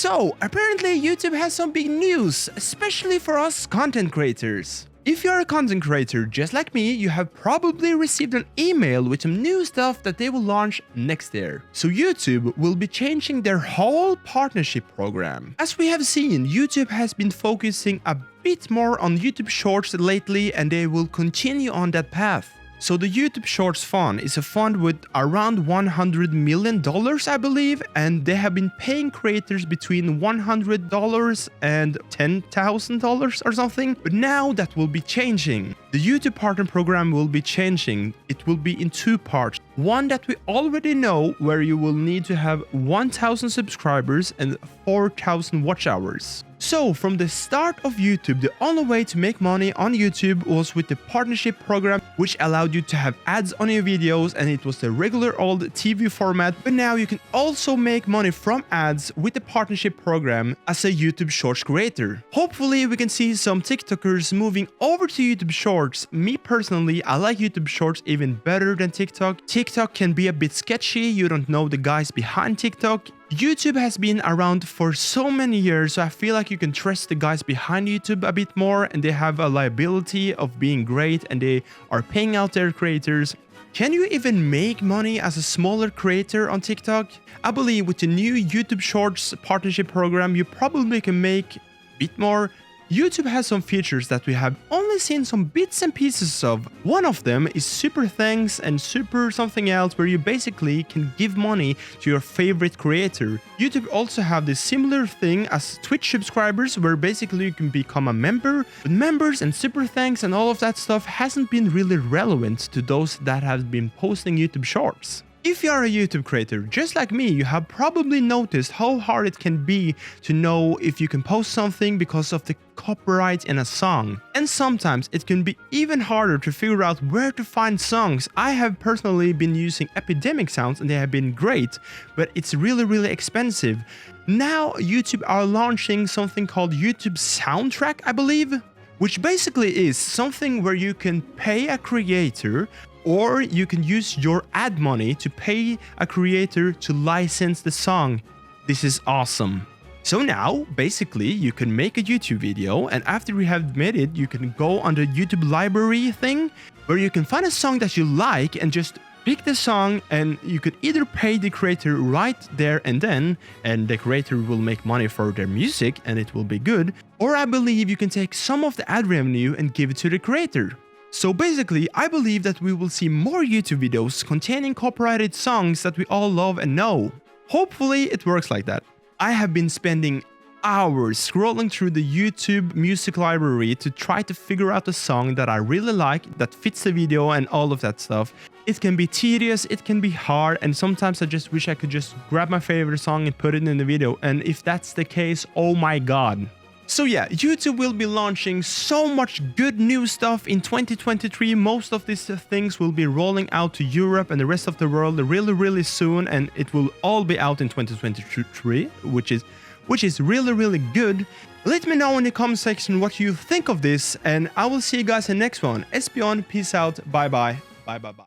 So, apparently YouTube has some big news, especially for us content creators. If you're a content creator just like me, you have probably received an email with some new stuff that they will launch next year. So YouTube will be changing their whole partnership program. As we have seen, YouTube has been focusing a bit more on YouTube Shorts lately, and they will continue on that path. So the YouTube Shorts fund is a fund with around $100 million, I believe, and they have been paying creators between $100 and $10,000 or something. But now that will be changing. The YouTube Partner Program will be changing. It will be in two parts. One that we already know, where you will need to have 1,000 subscribers and 4,000 watch hours. So from the start of YouTube, the only way to make money on YouTube was with the partnership program, which allowed you to have ads on your videos, and it was the regular old TV format. But now you can also make money from ads with the partnership program as a YouTube Shorts creator. Hopefully we can see some TikTokers moving over to YouTube Shorts. Me personally, I like YouTube Shorts even better than TikTok. TikTok can be a bit sketchy, you don't know the guys behind TikTok. YouTube has been around for so many years, so I feel like you can trust the guys behind YouTube a bit more, and they have a liability of being great and they are paying out their creators. Can you even make money as a smaller creator on TikTok? I believe with the new YouTube Shorts partnership program, you probably can make a bit more. YouTube has some features that we have only seen some bits and pieces of. One of them is super thanks and super something else, where you basically can give money to your favorite creator. YouTube also have this similar thing as Twitch subscribers, where basically you can become a member. But members and super thanks and all of that stuff hasn't been really relevant to those that have been posting YouTube Shorts. If you are a YouTube creator just like me, you have probably noticed how hard it can be to know if you can post something because of the copyright in a song. And sometimes it can be even harder to figure out where to find songs. I have personally been using Epidemic sounds and they have been great, but it's really expensive. Now YouTube are launching something called YouTube Soundtrack, I believe, which basically is something where you can pay a creator, or you can use your ad money to pay a creator to license the song. This is awesome. So now, basically, you can make a YouTube video, and after you have made it, you can go on the YouTube library thing, where you can find a song that you like and just pick the song, and you could either pay the creator right there and then, and the creator will make money for their music and it will be good, or I believe you can take some of the ad revenue and give it to the creator. So basically, I believe that we will see more YouTube videos containing copyrighted songs that we all love and know. Hopefully it works like that. I have been spending hours scrolling through the YouTube music library to try to figure out a song that I really like, that fits the video and all of that stuff. It can be tedious, it can be hard, and sometimes I just wish I could just grab my favorite song and put it in the video. And if that's the case, oh my god. So yeah, YouTube will be launching so much good new stuff in 2023. Most of these things will be rolling out to Europe and the rest of the world really soon, and it will all be out in 2023, which is really good. Let me know in the comment section what you think of this, and I will see you guys in the next one. Espion, peace out, bye bye.